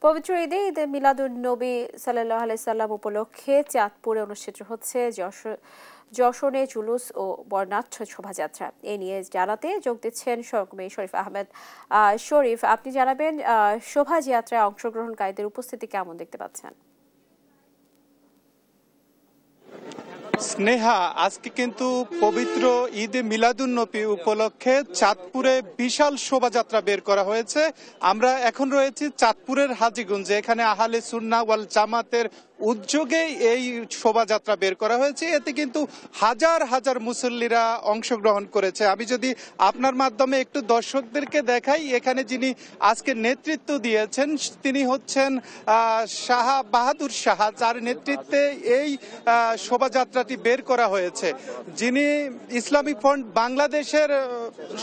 পবিত্র ঈদে ঈদে মিলাদুন্নবী সাল্লাল্লাহু আলাইহি সাল্লাম উপলক্ষে চাঁদপুরে অনুষ্ঠিত হচ্ছে যশনে জুলুস ও বর্ণাঢ্য শোভাযাত্রা। এ নিয়ে জানাতে যোগ দিচ্ছেন সহকর্মী শরীফ আহমেদ। শরীফ, আপনি জানাবেন শোভাযাত্রায় অংশগ্রহণকারীদের উপস্থিতি কেমন দেখতে পাচ্ছেন? স্নেহা, আজকে কিন্তু পবিত্র ঈদে মিলাদুন্নবী উপলক্ষে চাঁদপুরে বিশাল শোভাযাত্রা বের করা হয়েছে। আমরা এখন রয়েছি চাঁদপুরের হাজীগঞ্জে। এখানে আহলে সুন্নাহ ওয়াল জামাতের উদ্যোগে এই শোভাযাত্রা বের করা হয়েছে। এতে কিন্তু হাজার হাজার মুসল্লিরা অংশগ্রহণ করেছে। আমি যদি আপনার মাধ্যমে একটু দর্শকদেরকে দেখাই, এখানে যিনি আজকে নেতৃত্ব দিয়েছেন তিনি হচ্ছেন শাহ বাহাদুর শাহ, যার নেতৃত্বে এই শোভাযাত্রাটি বের করা হয়েছে। যিনি ইসলামী ফ্রন্ট বাংলাদেশের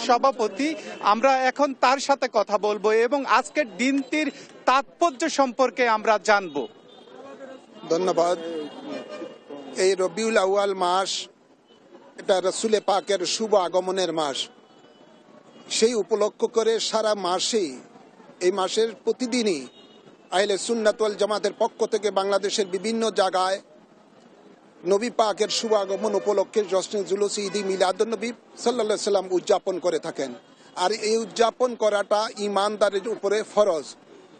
সভাপতি, আমরা এখন তার সাথে কথা বলবো এবং আজকের দিনটির তাৎপর্য সম্পর্কে আমরা জানবো। ধন্যবাদ। এই রবিউল আউয়াল মাস, এটা রসুলে পাকের শুভ আগমনের মাস। সেই উপলক্ষ করে সারা মাসেই, এই মাসের প্রতিদিনই আহলে সুন্নাত ওয়াল জামাতের পক্ষ থেকে বাংলাদেশের বিভিন্ন জায়গায় নবী পাকের শুভ আগমন উপলক্ষে জশ্নে জুলুস ঈদ মিলাদুন্নবী সাল্লাল্লাহু আলাইহি সাল্লাম উদযাপন করে থাকেন। আর এই উদযাপন করাটা ঈমানদারের উপরে ফরজ,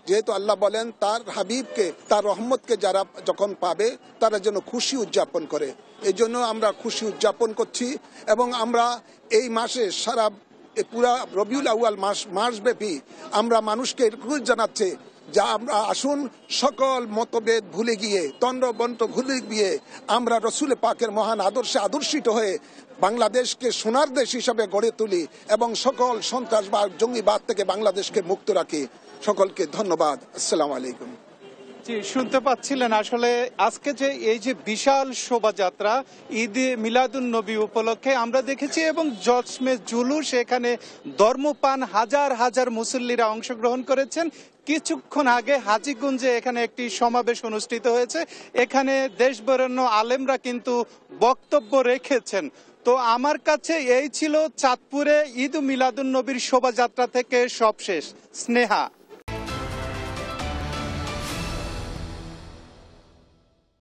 যেহেতু আল্লাহ বলেন তার হাবিবকে, তার রহমতকে যারা যখন পাবে তারা যেন খুশি উদযাপন করে। এই জন্য আমরা খুশি উদযাপন করছি এবং আমরা এই মাসে সারা পুরা রবিউল আউয়াল মাসব্যাপী আমরা মানুষকে রিকোয়েস্ট জানাচ্ছি যা আমরা আসুন সকল মতভেদ ভুলে গিয়ে, তন্দ্রবন্ত ভুলে গিয়ে আমরা রসুল পাকের মহান আদর্শে আদর্শিত হয়ে বাংলাদেশকে সোনার দেশ হিসাবে গড়ে তুলি এবং সকল সন্ত্রাসবাদ জঙ্গিবাদ থেকে বাংলাদেশকে মুক্ত রাখি। সকলকে ধন্যবাদ। আসসালামু আলাইকুম। জি, শুনতে পাচ্ছিলেন আসলে আজকে যে এই যে বিশাল শোভাযাত্রা ঈদে মিলাদুন্নবী উপলক্ষে আমরা দেখেছি এবং জশ্নে জুলুস, এখানে ধর্মপান হাজার হাজার মুসল্লিরা অংশগ্রহণ করেছেন। কিছুক্ষণ আগে হাজীগঞ্জে এখানে একটি সমাবেশ অনুষ্ঠিত হয়েছে। এখানে দেশ বরেণ্য আলেমরা কিন্তু বক্তব্য রেখেছেন। তো আমার কাছে এই ছিল চাঁদপুরে ঈদ মিলাদুন্নবীর শোভাযাত্রা থেকে সবশেষ। স্নেহা।